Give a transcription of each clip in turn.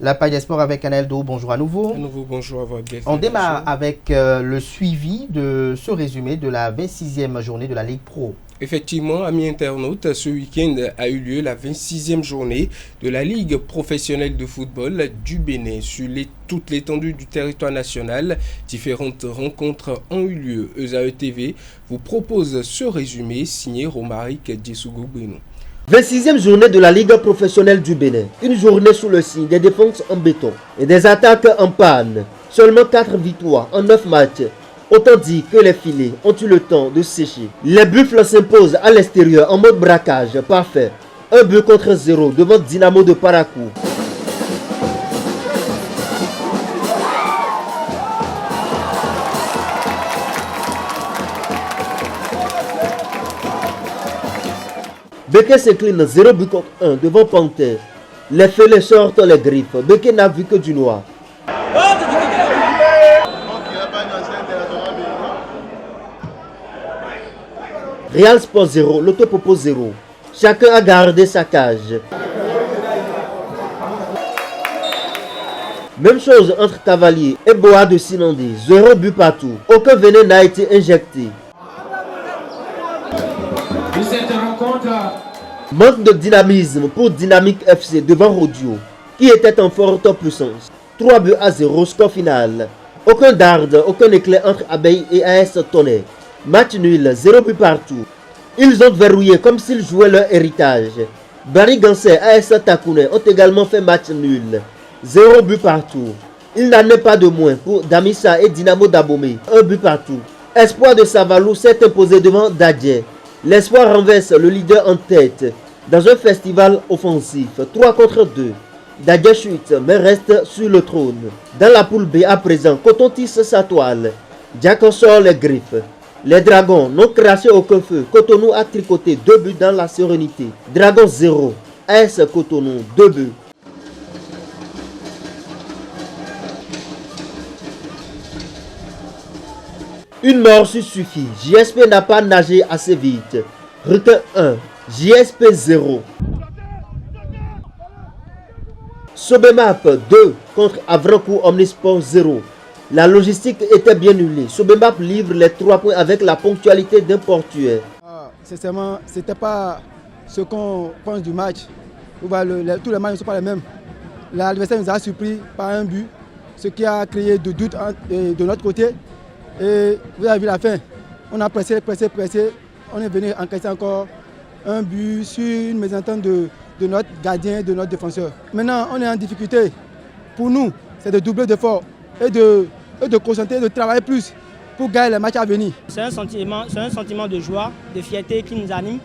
La page des sports avec Aneldo, bonjour à nouveau. À nouveau, bonjour à votre On démarre avec le suivi de ce résumé de la 26e journée de la Ligue Pro. Effectivement, amis internautes, ce week-end a eu lieu la 26e journée de la Ligue professionnelle de football du Bénin. Sur toute l'étendue du territoire national, différentes rencontres ont eu lieu. ESAE TV vous propose ce résumé signé Romaric Djessougo Beno. 26e journée de la Ligue professionnelle du Bénin. Une journée sous le signe des défenses en béton et des attaques en panne. Seulement 4 victoires en 9 matchs. Autant dit que les filets ont eu le temps de sécher. Les Buffles s'imposent à l'extérieur en mode braquage parfait. 1 but contre 0 devant Dynamo de Parakou. Beke s'incline 0 but contre 1 devant Panthère. Les fêlés sortent les griffes. Beke n'a vu que du noir. Real Sport 0, l'Autopopo 0. Chacun a gardé sa cage. Même chose entre Cavalier et Boa de Sinandé. 0 but partout. Aucun venin n'a été injecté. Manque de dynamisme pour Dynamique FC devant Rodio, qui était en forte puissance. 3 buts à 0, score final. Aucun darde, aucun éclair entre Abeille et AS Tonnerre. Match nul, 0 but partout. Ils ont verrouillé comme s'ils jouaient leur héritage. Barry Gansé et AS Takouné ont également fait match nul. 0 but partout. Il n'en est pas de moins pour Damissa et Dynamo d'Abomey. 1 but partout. Espoir de Savalou s'est imposé devant Dadje. L'espoir renverse le leader en tête dans un festival offensif. 3 contre 2. Dadje chute mais reste sur le trône. Dans la poule B à présent, Coton tisse sa toile. Jack en sort les griffes. Les Dragons n'ont craché aucun feu. Cotonou a tricoté 2 buts dans la sérénité. Dragon 0. AS Cotonou 2 buts. Une mort suffit. JSP n'a pas nagé assez vite. Requin 1. JSP 0. Sobemap 2 contre Avrancourt Omnisport 0. La logistique était bien huilée. Sobemap livre les 3 points avec la ponctualité d'un portuaire. Sincèrement, ce n'était pas ce qu'on pense du match. Tous les matchs ne sont pas les mêmes. L'adversaire nous a surpris par un but, ce qui a créé de doutes de notre côté. Et vous avez vu la fin. On a pressé. On est venu encaisser encore un but sur une mésentente de notre gardien, de notre défenseur. Maintenant, on est en difficulté. Pour nous, c'est de doubler d'efforts et de concentrer, de travailler plus pour gagner les matchs à venir. C'est un sentiment de joie, de fierté qui nous anime.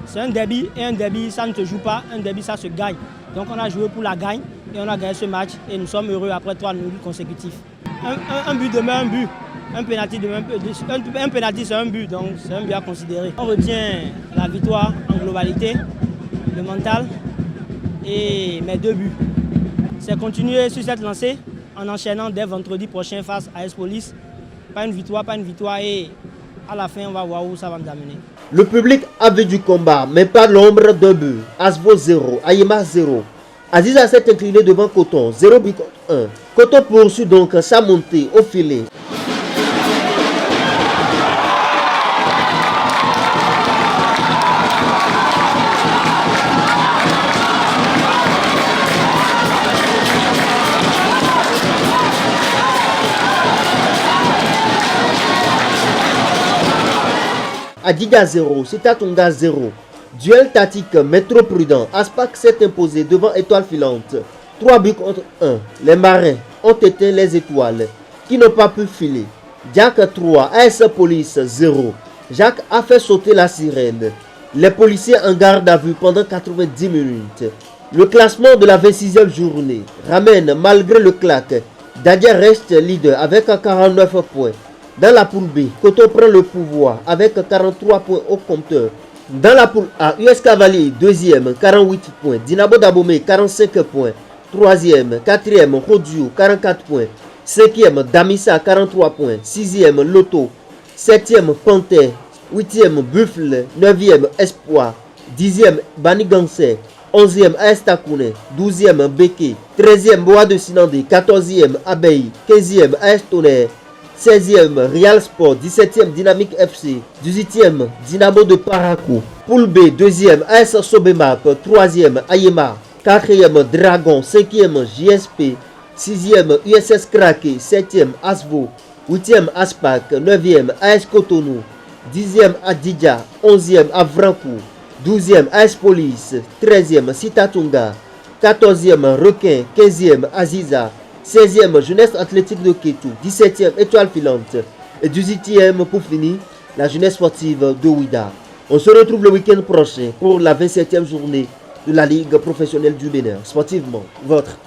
C'est un derby et un derby, ça ne se joue pas. Un derby, ça se gagne. Donc on a joué pour la gagne et on a gagné ce match et nous sommes heureux après 3 nuls consécutifs. Un but demeure un but. Un pénalty c'est un but, donc c'est un but à considérer. On retient la victoire en globalité, le mental et mes 2 buts. C'est continuer sur cette lancée en enchaînant dès vendredi prochain face à AS Police. Pas une victoire et à la fin on va voir où ça va nous amener. Le public a vu du combat mais pas l'ombre d'un but. Asvo 0, Ayema 0. Aziza s'est incliné devant Coton, 0 but contre 1. Coton poursuit donc sa montée au filet. Adiga 0, Sitatunga 0. Duel tactique mais trop prudent. Aspac s'est imposé devant Étoile Filante. 3 buts contre 1. Les marins ont éteint les étoiles qui n'ont pas pu filer. Jack 3, AS Police 0. Jacques a fait sauter la sirène. Les policiers en garde à vue pendant 90 minutes. Le classement de la 26e journée ramène malgré le claque. Dadja reste leader avec 49 points. Dans la poule B, Coton prend le pouvoir avec 43 points au compteur. Dans la poule A, US Cavalier 2e, 48 points. Dynamo d'Abomey 45 points. 3e, 4e, Rodio 44 points. 5e, Damissa 43 points. 6e, Loto. 7e, Panthère. 8e, Buffle. 9e, Espoir. 10e, Banigansé. 11e AS Takoune, 12e Beke, 13e Bois de Sinandé, 14e Abeille, 15e AS Tonnerre, 16e Real Sport, 17e Dynamique FC, 18e Dynamo de Parakou. Poule B, 2e AS Sobemap, 3e Ayema, 4e Dragon, 5e JSP, 6e USS Krake, 7e Asvo, 8e Aspak, 9e AS Cotonou, 10e Adidja, 11e Avrancourt, 12e AS Police, 13e Sitatunga, 14e Requin, 15e Aziza, 16e Jeunesse Athlétique de Kétou, 17e Étoile Filante et 18e pour finir la Jeunesse Sportive de Ouida. On se retrouve le week-end prochain pour la 27e journée de la Ligue professionnelle du Bénin. Sportivement, votre.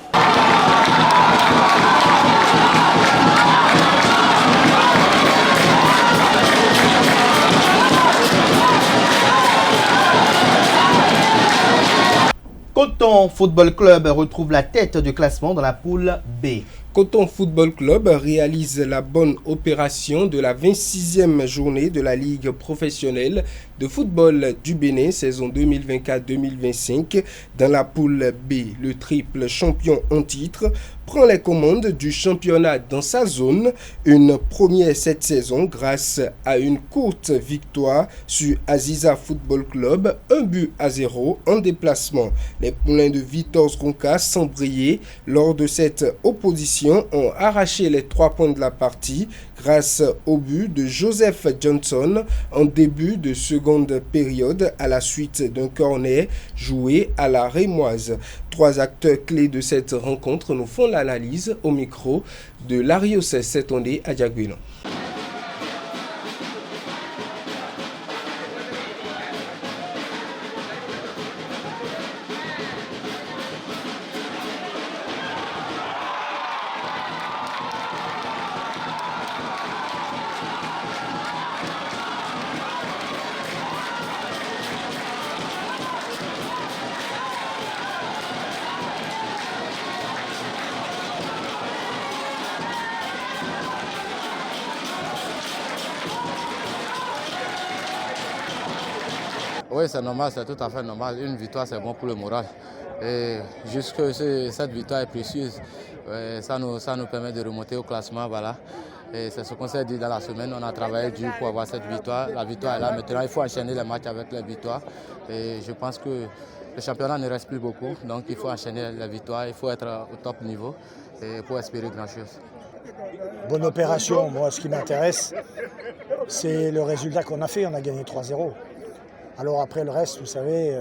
Coton Football Club retrouve la tête du classement dans la poule B. Coton Football Club réalise la bonne opération de la 26e journée de la Ligue professionnelle de football du Bénin, saison 2024-2025. Dans la poule B, le triple champion en titre prend les commandes du championnat dans sa zone. Une première cette saison grâce à une courte victoire sur Aziza Football Club, 1-0 en déplacement. Les poulains de Vitors Ronca, sans briller lors de cette opposition, ont arraché les 3 points de la partie grâce au but de Joseph Johnson en début de seconde période à la suite d'un corner joué à la Rémoise. 3 acteurs clés de cette rencontre nous font l'analyse au micro de Larios Setondé à Diaguilan. Oui, c'est normal, c'est tout à fait normal. Une victoire, c'est bon pour le moral. Et jusque cette victoire est précieuse, ça nous permet de remonter au classement. Voilà. Et c'est ce qu'on s'est dit dans la semaine. On a travaillé dur pour avoir cette victoire. La victoire est là. Maintenant, il faut enchaîner les matchs avec les victoires. Et je pense que le championnat ne reste plus beaucoup. Donc, il faut enchaîner les victoires. Il faut être au top niveau et pour espérer grand-chose. Bonne opération. Moi, ce qui m'intéresse, c'est le résultat qu'on a fait. On a gagné 3-0. Alors après le reste, vous savez,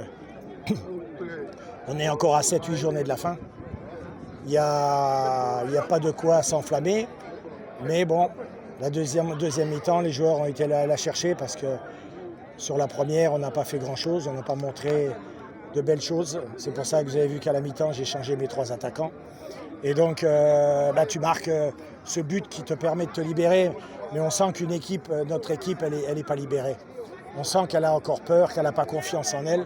on est encore à 7-8 journées de la fin. Il n'y a pas de quoi s'enflammer. Mais bon, la deuxième mi-temps, les joueurs ont été la chercher parce que sur la première, on n'a pas fait grand-chose. On n'a pas montré de belles choses. C'est pour ça que vous avez vu qu'à la mi-temps, j'ai changé mes 3 attaquants. Et donc, tu marques ce but qui te permet de te libérer. Mais on sent qu'une équipe, notre équipe, elle n'est pas libérée. On sent qu'elle a encore peur, qu'elle n'a pas confiance en elle.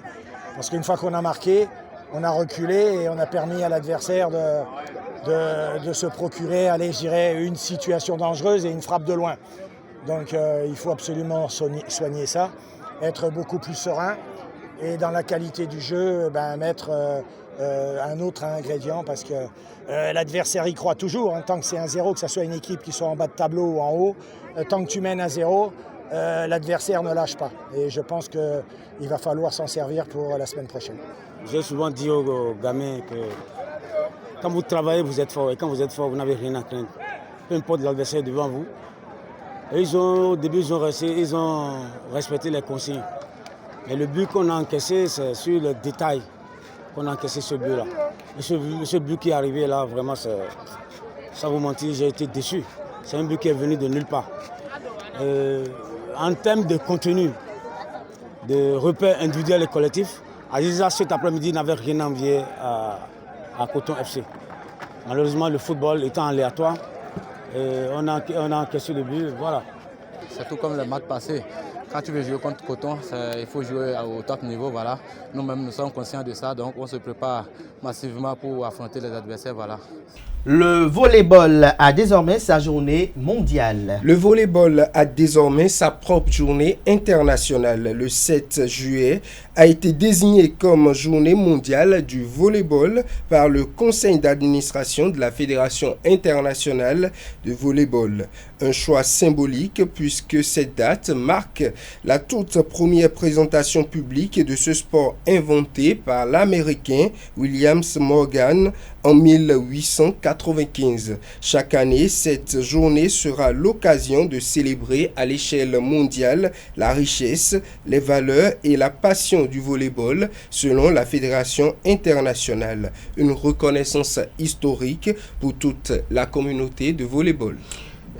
Parce qu'une fois qu'on a marqué, on a reculé et on a permis à l'adversaire de se procurer, je dirais, une situation dangereuse et une frappe de loin. Donc il faut absolument soigner ça, être beaucoup plus serein et dans la qualité du jeu, mettre un autre ingrédient parce que l'adversaire y croit toujours. Tant que c'est 1-0, que ce soit une équipe qui soit en bas de tableau ou en haut, tant que tu mènes 1-0, l'adversaire ne lâche pas. Et je pense qu'il va falloir s'en servir pour la semaine prochaine. J'ai souvent dit aux gamins que quand vous travaillez, vous êtes fort. Et quand vous êtes fort, vous n'avez rien à craindre. Peu importe l'adversaire devant vous. Et au début, ils ont respecté les consignes. Et le but qu'on a encaissé, c'est sur le détail qu'on a encaissé ce but-là. Et ce but qui est arrivé là, vraiment, sans vous mentir, j'ai été déçu. C'est un but qui est venu de nulle part. En termes de contenu, de repères individuels et collectifs, Aziza cet après-midi n'avait rien envié à Coton FC. Malheureusement, le football étant aléatoire, on a encaissé le but, voilà. C'est tout comme le match passé. Quand tu veux jouer contre Coton, il faut jouer au top niveau, voilà. Nous-mêmes, nous sommes conscients de ça, donc on se prépare massivement pour affronter les adversaires, voilà. Le volleyball a désormais sa journée mondiale. Le volleyball a désormais sa propre journée internationale. Le 7 juillet a été désigné comme journée mondiale du volleyball par le conseil d'administration de la Fédération internationale de volleyball. Un choix symbolique puisque cette date marque la toute première présentation publique de ce sport inventé par l'Américain William Morgan en 1895. Chaque année, cette journée sera l'occasion de célébrer à l'échelle mondiale la richesse, les valeurs et la passion du volleyball selon la Fédération internationale. Une reconnaissance historique pour toute la communauté de volleyball.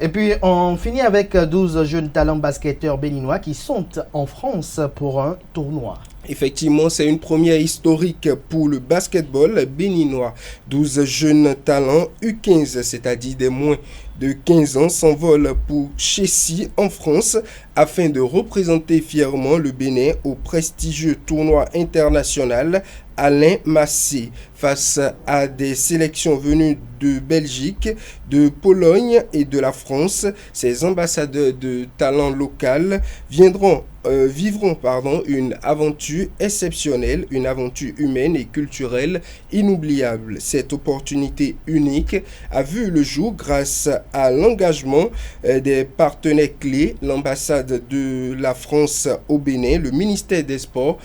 Et puis, on finit avec 12 jeunes talents basketteurs béninois qui sont en France pour un tournoi. Effectivement, c'est une première historique pour le basketball béninois. 12 jeunes talents U15, c'est-à-dire des moins de 15 ans, s'envolent pour Chessy en France afin de représenter fièrement le Bénin au prestigieux tournoi international Alain Massé. Face à des sélections venues de Belgique, de Pologne et de la France, ces ambassadeurs de talent local vivront une aventure exceptionnelle, une aventure humaine et culturelle inoubliable. Cette opportunité unique a vu le jour grâce à l'engagement des partenaires clés, l'ambassade de la France au Bénin, le ministère des Sports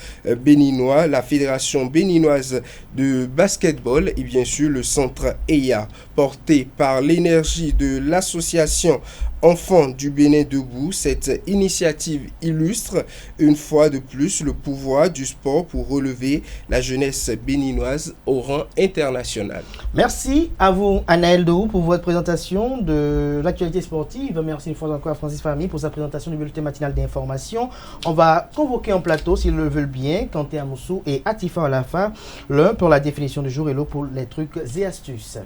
béninois, la Fédération béninoise de basketball et bien sûr le centre EIA, porté par l'énergie de l'association Enfants du Bénin debout. Cette initiative illustre une fois de plus le pouvoir du sport pour relever la jeunesse béninoise au rang international. Merci à vous, Anaël Dehou, pour votre présentation de l'actualité sportive. Merci une fois encore à Francis Fahmy pour sa présentation du bulletin matinal d'information. On va convoquer en plateau, s'ils le veulent bien, Kanté Amoussou et Atifa Alafa, l'un pour la définition du jour et l'autre pour les trucs et astuces.